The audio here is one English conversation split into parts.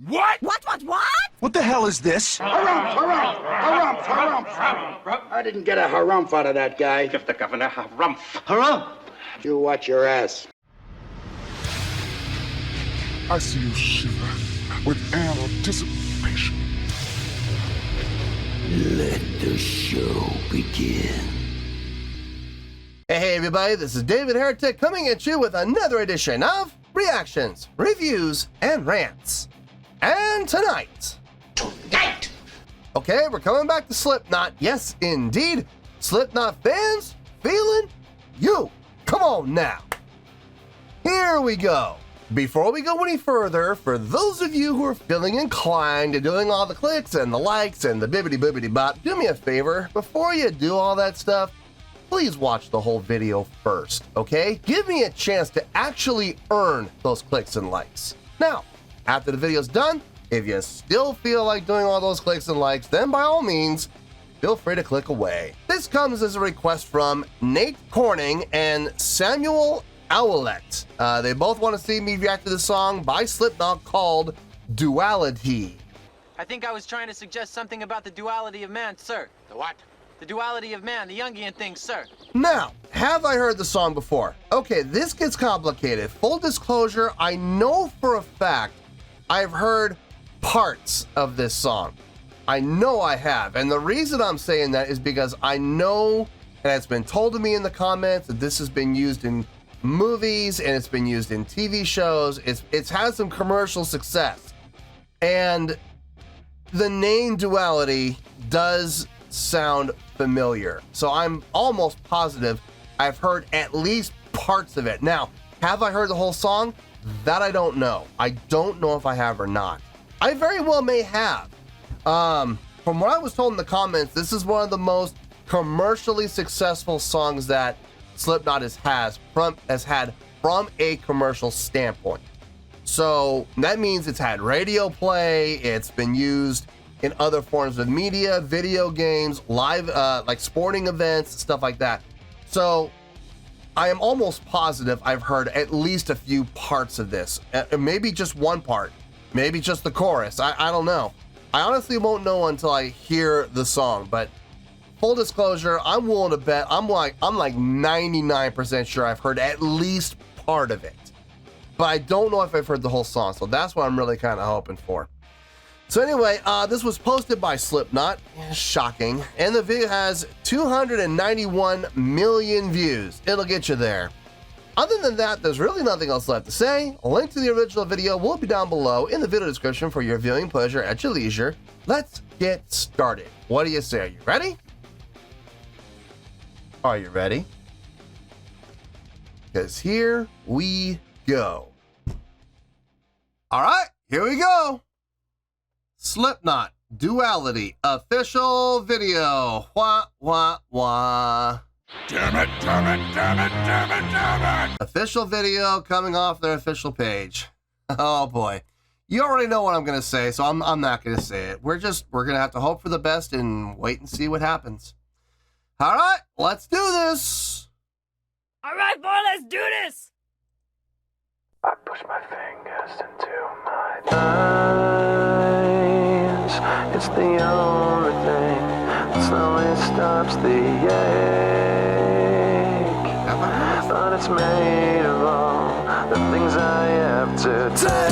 What? What? What the hell is this? Harumph. I didn't get a harumph out of that guy. Give the governor harumph. Harumph? You watch your ass. I see you shiver with anticipation. Let the show begin. Hey everybody, this is David Heretic coming at you with another edition of Reactions, Reviews, and Rants. And tonight, okay, we're coming back to Slipknot. Yes, indeed. Slipknot Fans Feeling You. Come on now. Here we go. Before we go any further, for those of you who are feeling inclined to doing all the clicks and the likes and the bibbity-boobity bop, do me a favor. Before you do all that stuff, please watch the whole video first, okay? Give me a chance to actually earn those clicks and likes. Now, after the video's done, if you still feel like doing all those clicks and likes, then by all means, feel free to click away. This comes as a request from Nate Corning and Samuel Owlett. They both want to see me react to the song by Slipknot called Duality. I think I was trying to suggest something about the duality of man, sir. The what? The duality of man, the Jungian thing, sir. Now, have I heard the song before? Okay, this gets complicated. Full disclosure, I know for a fact I've heard parts of this song. I know I have, and the reason I'm saying that is because I know, and it's been told to me in the comments, that this has been used in movies and it's been used in TV shows. It's had some commercial success, and the name Duality does sound familiar, so I'm almost positive I've heard at least parts of it. Now, have I heard the whole song? That I don't know. I don't know if I have or not. I very well may have. From what I was told in the comments, this is one of the most commercially successful songs that Slipknot has had from a commercial standpoint. So that means it's had radio play, it's been used in other forms of media, video games, live, like sporting events, stuff like that. So I am almost positive I've heard at least a few parts of this. Maybe just one part, maybe just the chorus. I don't know. I honestly won't know until I hear the song, but full disclosure, I'm willing to bet, I'm like 99% sure I've heard at least part of it. But I don't know if I've heard the whole song, so that's what I'm really kind of hoping for. So anyway, this was posted by Slipknot, shocking, and the video has 291 million views. It'll get you there. Other than that, there's really nothing else left to say. A link to the original video will be down below in the video description for your viewing pleasure at your leisure. Let's get started. What do you say? Are you ready? Are you ready? Because here we go. All right, here we go. Slipknot Duality official video. Wah, wah, wah. Damn it. Official video coming off their official page. Oh boy. You already know what I'm going to say, so I'm not going to say it. We're going to have to hope for the best and wait and see what happens. All right, let's do this. All right, boy, let's do this. I push my fingers into my eyes. It's the only thing that slowly stops the ache. But it's made of all the things I have to take.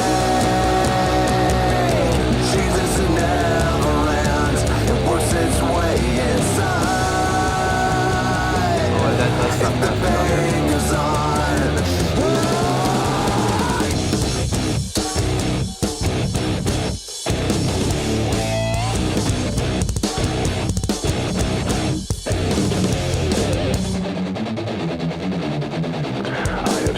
Jesus never lands. It works its way inside. Oh, that does sound the fingers on.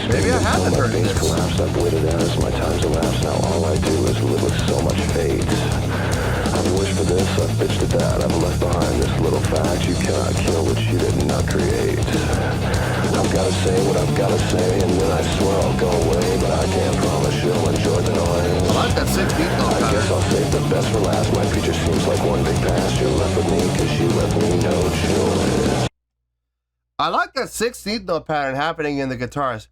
Maybe I haven't heard of this. Collapse, I've waited as my time's elapsed. Now all I do is live with so much fate. I've wished for this, I've bitched at that. I've left behind this little fact: you cannot kill what you did not create. I've gotta say what I've gotta say, and then I swear I'll go away. But I can't promise you'll enjoy the noise. I like that 6 beat though. I guess I'll save the best for last. My future seems like one big past. You're left with me cause you left me no choice. I like that 16th note pattern happening in the guitars.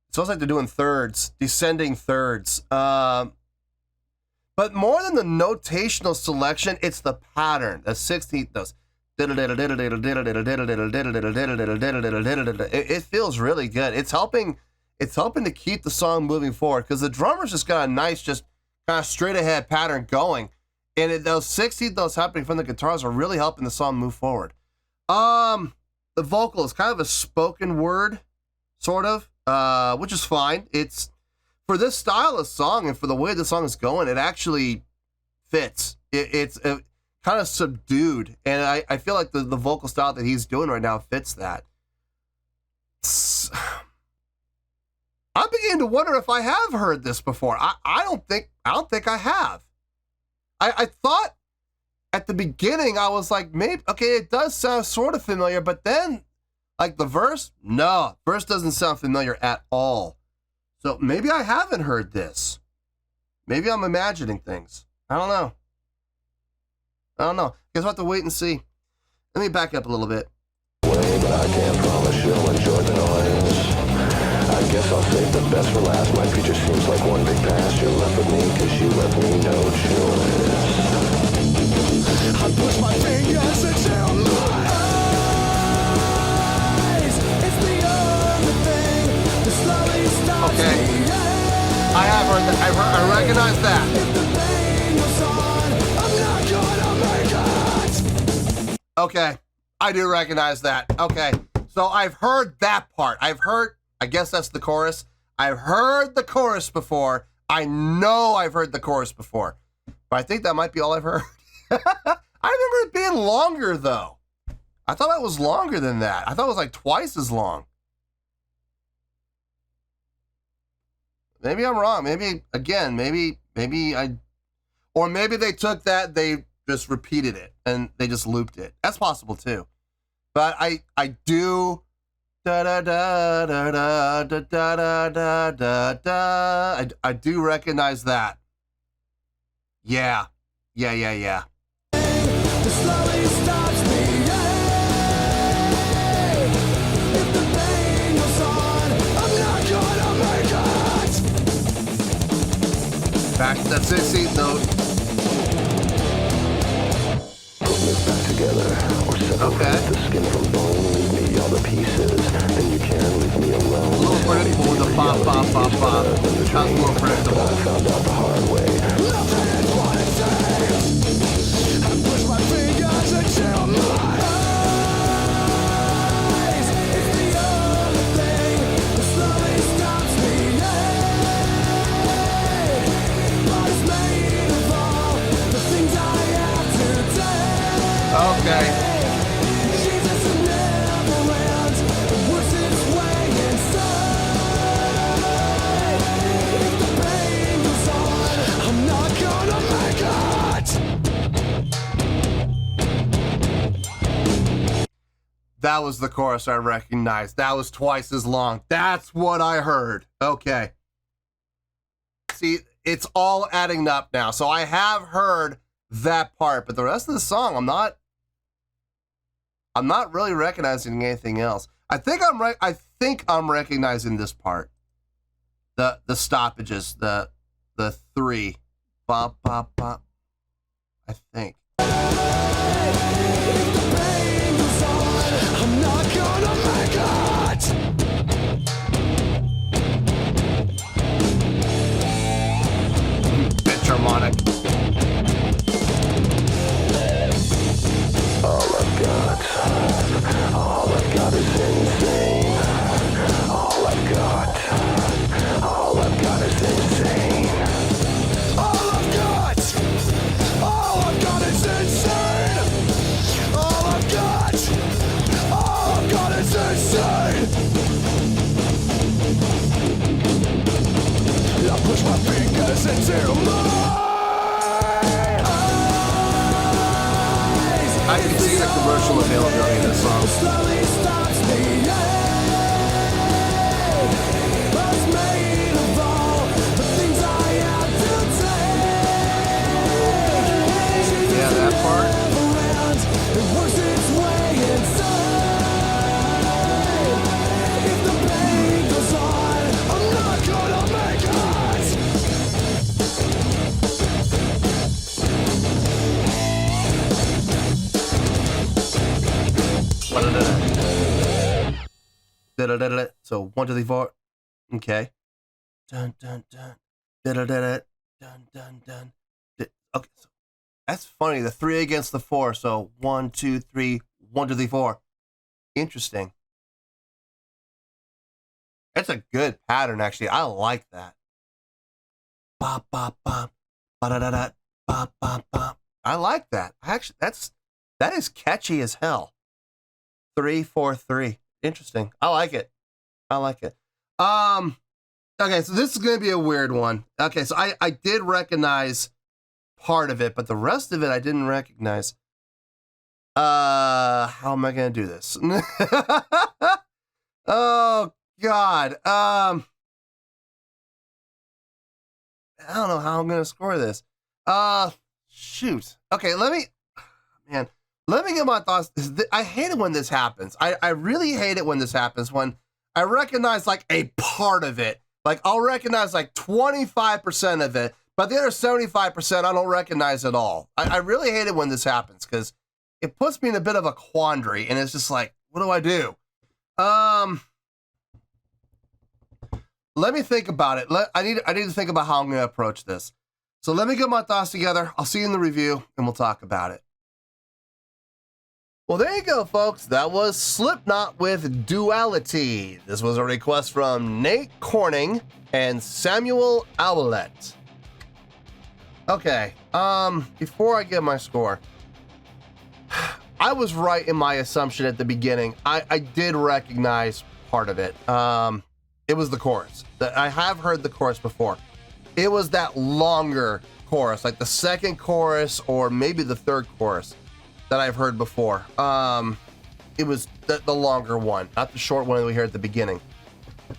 It sounds like they're doing thirds, descending thirds. But more than the notational selection, it's the pattern. The 16th does. It feels really good. It's helping to keep the song moving forward because the drummer's just got a nice, just kind of straight ahead pattern going. And those 16th notes happening from the guitars are really helping the song move forward. The vocal is kind of a spoken word, sort of, which is fine. It's for this style of song and for the way the song is going, it actually fits. It's kind of subdued, and I feel like the vocal style that he's doing right now fits that. I'm beginning to wonder if I have heard this before. I don't think I have. I thought at the beginning I was like, maybe okay, it does sound sort of familiar, but then like the verse doesn't sound familiar at all. So maybe I haven't heard this. Maybe I'm imagining things. I don't know. Guess we'll have to wait and see. Let me back up a little bit. But I can't promise you'll enjoy the noise. I guess I'll save the best for last. My future seems like one big past. You're left with me cause you left me no choice. I push my fingers into my eyes. It's the only thing that slowly stops me. I have heard that. I recognize that. If the pain goes on, I'm not gonna make it. Okay, I do recognize that. Okay, so I've heard that part. I guess that's the chorus. I've heard the chorus before. I know I've heard the chorus before. But I think that might be all I've heard. I remember it being longer, though. I thought it was longer than that. I thought it was like twice as long. Maybe I'm wrong. Maybe they took that, they just repeated it, and they just looped it. That's possible, too. But I do... I do recognize that. Yeah. Back to that 16th note. Put me back together, or separate the skin from bone. Leave me all the pieces, then you can leave me alone. A little predictable with the bop. Sounds a little predictable. I found out the hard way. Nothing is what it seems. I push my fingers into my eyes. It's the only thing that slowly stops me. Life's made of all the things I have to do. Okay. Jesus never ends. It works its way inside. If the pain goes on, I'm not gonna make it. That was the chorus I recognized. That was twice as long. That's what I heard. Okay. See, it's all adding up now. So I have heard that part, but the rest of the song, I'm not really recognizing anything else. I think I'm recognizing this part. The stoppages, the three. Bop, bop, bop. I think. I'm not gonna make it. Pitch harmonic. All I've got is insane. All I've got is insane. All I've got is insane. All I've got is insane. I push my fingers into my eyes. I can see the commercial availability in this song. Slowly stops me. Life's made of all the things I have to take. Yeah, that part. It works its way inside. If the pain goes on, I'm Da-da-da-da. So 1, 2, 3, 4. Okay. Dun dun dun. Da-da-da-da. Dun dun dun. Okay. So that's funny. The 3 against the 4. So 1, 2, 3. 1, 2, 3, 4. Interesting. That's a good pattern, actually. I like that. Ba ba ba. Ba da da da. Ba ba ba. I like that. Actually, that is catchy as hell. 3, 4, 3. Interesting. I like it. I like it. Okay, so this is gonna be a weird one. Okay, so I did recognize part of it, but the rest of it I didn't recognize. How am I gonna do this? Oh God. I don't know how I'm gonna score this. Shoot. Okay, let me get my thoughts. I hate it when this happens. I really hate it when this happens, when I recognize like a part of it. Like I'll recognize like 25% of it, but the other 75% I don't recognize at all. I really hate it when this happens because it puts me in a bit of a quandary, and it's just like, what do I do? Let me think about it. I need to think about how I'm going to approach this. So let me get my thoughts together. I'll see you in the review, and we'll talk about it. Well, there you go, folks. That was Slipknot with Duality. This was a request from Nate Corning and Samuel Owlett. Okay, before I get my score, I was right in my assumption at the beginning. I did recognize part of it. It was the chorus. I have heard the chorus before. It was that longer chorus, like the second chorus or maybe the third chorus that I've heard before. It was the longer one, not the short one that we hear at the beginning.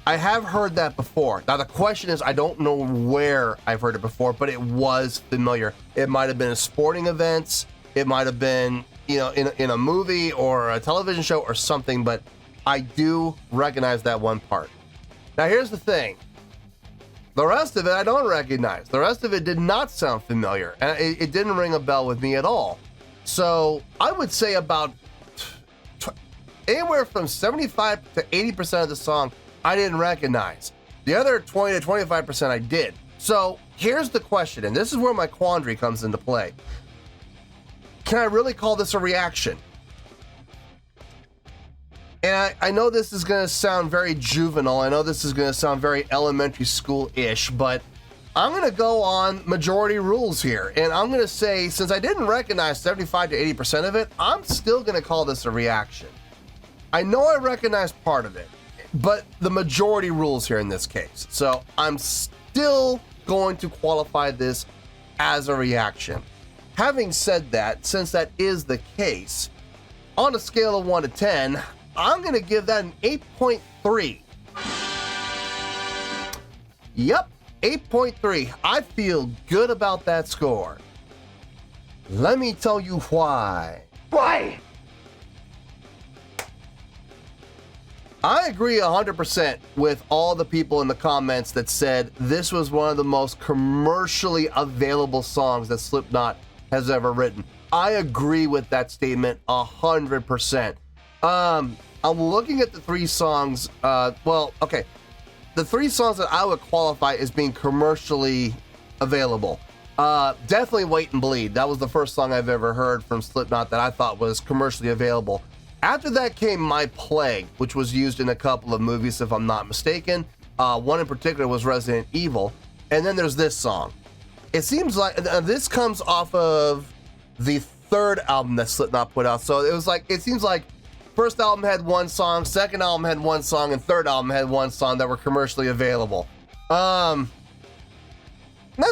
I have heard that before. Now the question is, I don't know where I've heard it before, but it was familiar. It might have been in sporting events. It might have been, in a movie or a television show or something, but I do recognize that one part. Now here's the thing. The rest of it I don't recognize. The rest of it did not sound familiar, and it didn't ring a bell with me at all. So I would say about anywhere from 75 to 80% of the song I didn't recognize. The other 20 to 25% I did. So here's the question, and this is where my quandary comes into play. Can I really call this a reaction? And I know this is going to sound very juvenile. I know this is going to sound very elementary school-ish, but I'm going to go on majority rules here. And I'm going to say, since I didn't recognize 75 to 80% of it, I'm still going to call this a reaction. I know I recognize part of it, but the majority rules here in this case. So I'm still going to qualify this as a reaction. Having said that, since that is the case, on a scale of 1 to 10, I'm going to give that an 8.3. Yep, 8.3. I feel good about that score. Let me tell you why. Why? I agree 100% with all the people in the comments that said this was one of the most commercially available songs that Slipknot has ever written. I agree with that statement 100%. I'm looking at the 3 songs. The 3 songs that I would qualify as being commercially available. Definitely Wait and Bleed. That was the first song I've ever heard from Slipknot that I thought was commercially available. After that came My Plague, which was used in a couple of movies, if I'm not mistaken. One in particular was Resident Evil. And then there's this song. It seems like this comes off of the 3rd album that Slipknot put out. So it seems like first album had 1 song, second album had 1 song, and third album had 1 song that were commercially available. That's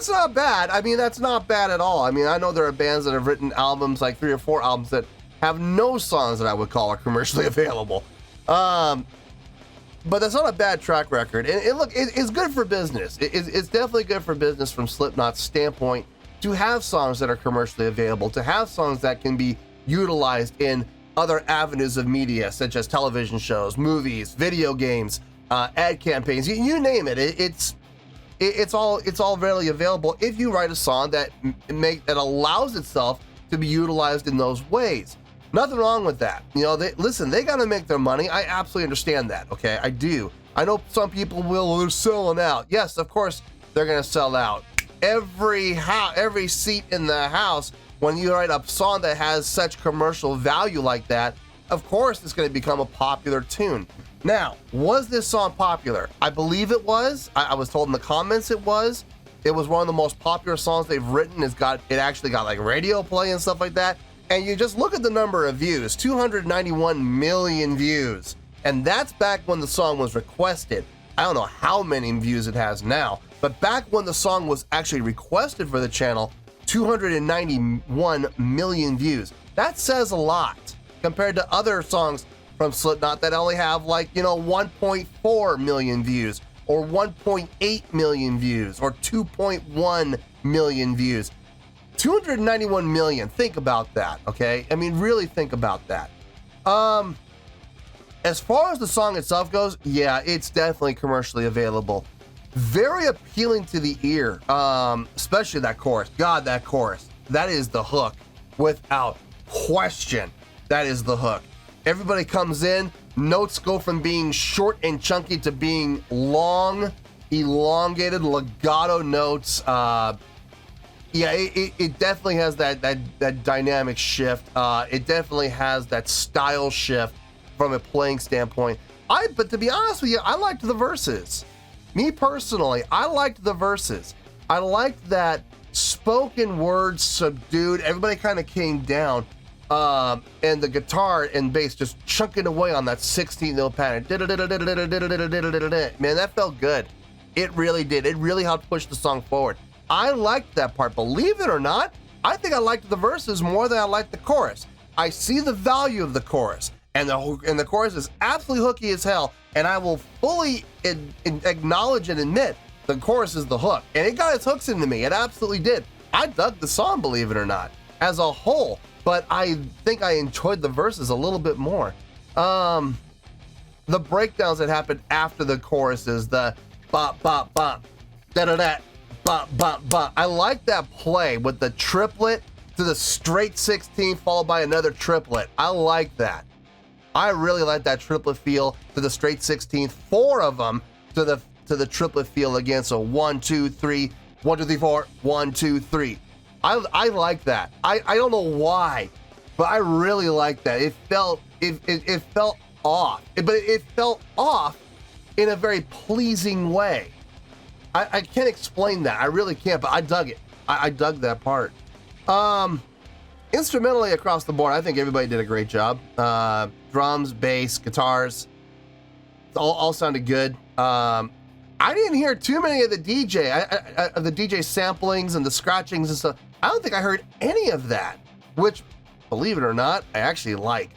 not bad. I mean, that's not bad at all. I mean, I know there are bands that have written albums, like 3 or 4 albums, that have no songs that I would call are commercially available. But that's not a bad track record. And it's good for business. It's definitely good for business from Slipknot's standpoint to have songs that are commercially available, to have songs that can be utilized in other avenues of media, such as television shows, movies, video games, ad campaigns, you name it. It's all readily available if you write a song that allows itself to be utilized in those ways. Nothing wrong with that. You know, they got to make their money. I absolutely understand that, okay? I do. I know some people will, they're selling out. Yes, of course, they're going to sell out. Every seat in the house, when you write a song that has such commercial value like that, of course it's going to become a popular tune. Now, was this song popular? I believe it was. I was told in the comments it was. It was one of the most popular songs they've written. It actually got like radio play and stuff like that. And you just look at the number of views, 291 million views. And that's back when the song was requested. I don't know how many views it has now, but back when the song was actually requested for the channel, 291 million views. That says a lot compared to other songs from Slipknot that only have 1.4 million views or 1.8 million views or 2.1 million views. 291 million, think about that, okay? I mean, really think about that. As far as the song itself goes, yeah, it's definitely commercially available. Very appealing to the ear, especially that chorus. God, that chorus. That is the hook, without question. That is the hook. Everybody comes in, notes go from being short and chunky to being long, elongated, legato notes. Yeah, it definitely has that dynamic shift. It definitely has that style shift from a playing standpoint. But to be honest with you, I liked the verses. Me personally, I liked the verses. I liked that spoken word subdued. Everybody kind of came down, and the guitar and bass just chunking away on that 16th pattern. Man, that felt good. It really did. It really helped push the song forward. I liked that part. Believe it or not, I think I liked the verses more than I liked the chorus. I see the value of the chorus, and the chorus is absolutely hooky as hell, and I will fully acknowledge and admit the chorus is the hook, and it got its hooks into me. It absolutely did. I dug the song, believe it or not, as a whole, but I think I enjoyed the verses a little bit more. The breakdowns that happened after the choruses, the bop, bop, bop, da-da-da, bop, bop, bop. I like that play with the triplet to the straight 16 followed by another triplet. I like that. I really like that triplet feel to the straight 16th, 4 of them to the triplet feel again. So 1, 2, 3, 1, 2, 3, 4, 1, 2, 3. I like that. I don't know why, but I really like that. It felt off, but it felt off in a very pleasing way. I can't explain that. I really can't, but I dug it. I dug that part. Instrumentally across the board, I think everybody did a great job. Drums, bass, guitars, all sounded good. I didn't hear too many of the DJ samplings and the scratchings and stuff. I don't think I heard any of that, which, believe it or not, I actually like.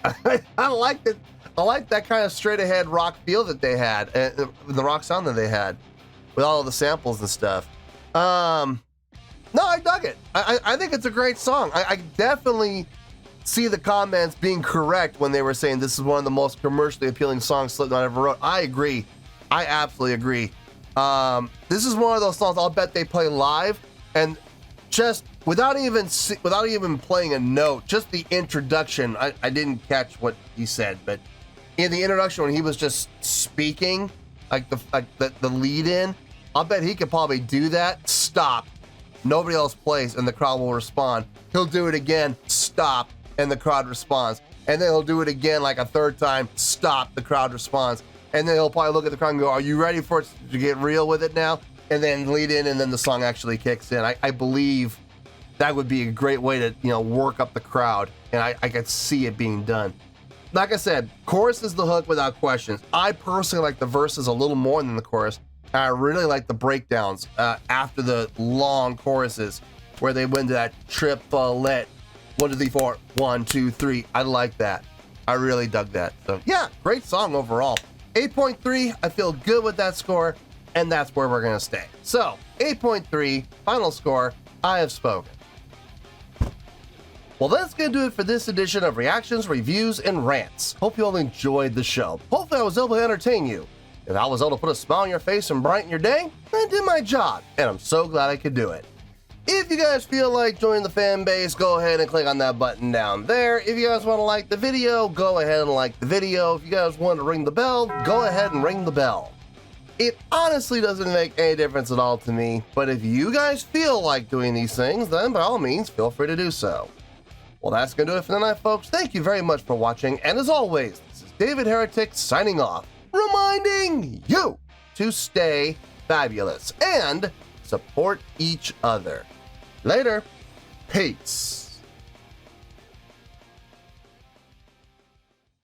I like that. I like that kind of straight ahead rock feel that they had, the rock sound that they had, with all of the samples and stuff. No, I dug it. I think it's a great song. I definitely see the comments being correct when they were saying this is one of the most commercially appealing songs Slipknot ever wrote. I agree. I absolutely agree. This is one of those songs I'll bet they play live, and just without even playing a note, just the introduction. I didn't catch what he said, but in the introduction when he was just speaking, like the lead in, I'll bet he could probably do that. Stop. Nobody else plays, and the crowd will respond. He'll do it again. Stop, and the crowd responds. And then he'll do it again like a third time. Stop, the crowd responds. And then he'll probably look at the crowd and go, "Are you ready for it to get real with it now?" And then lead in, and then the song actually kicks in. I believe that would be a great way to work up the crowd, and I could see it being done. Like I said, chorus is the hook without questions. I personally like the verses a little more than the chorus. I really like the breakdowns after the long choruses where they went to that triplet. 1, 2, 3, 4, 1, 2, 3. I like that. I really dug that. So yeah, great song overall. 8.3. I feel good with that score, and that's where we're gonna stay. So 8.3, final score. I have spoken. Well, that's gonna do it for this edition of Reactions, Reviews, and Rants. Hope you all enjoyed the show. Hopefully I was able to entertain you. If I was able to put a smile on your face and brighten your day, I did my job, and I'm so glad I could do it. If you guys feel like joining the fan base, go ahead and click on that button down there. If you guys want to like the video, go ahead and like the video. If you guys want to ring the bell, go ahead and ring the bell. It honestly doesn't make any difference at all to me, but if you guys feel like doing these things, then by all means, feel free to do so. Well, that's going to do it for tonight, folks. Thank you very much for watching, and as always, this is David Heretic signing off, reminding you to stay fabulous and support each other. Later. Peace.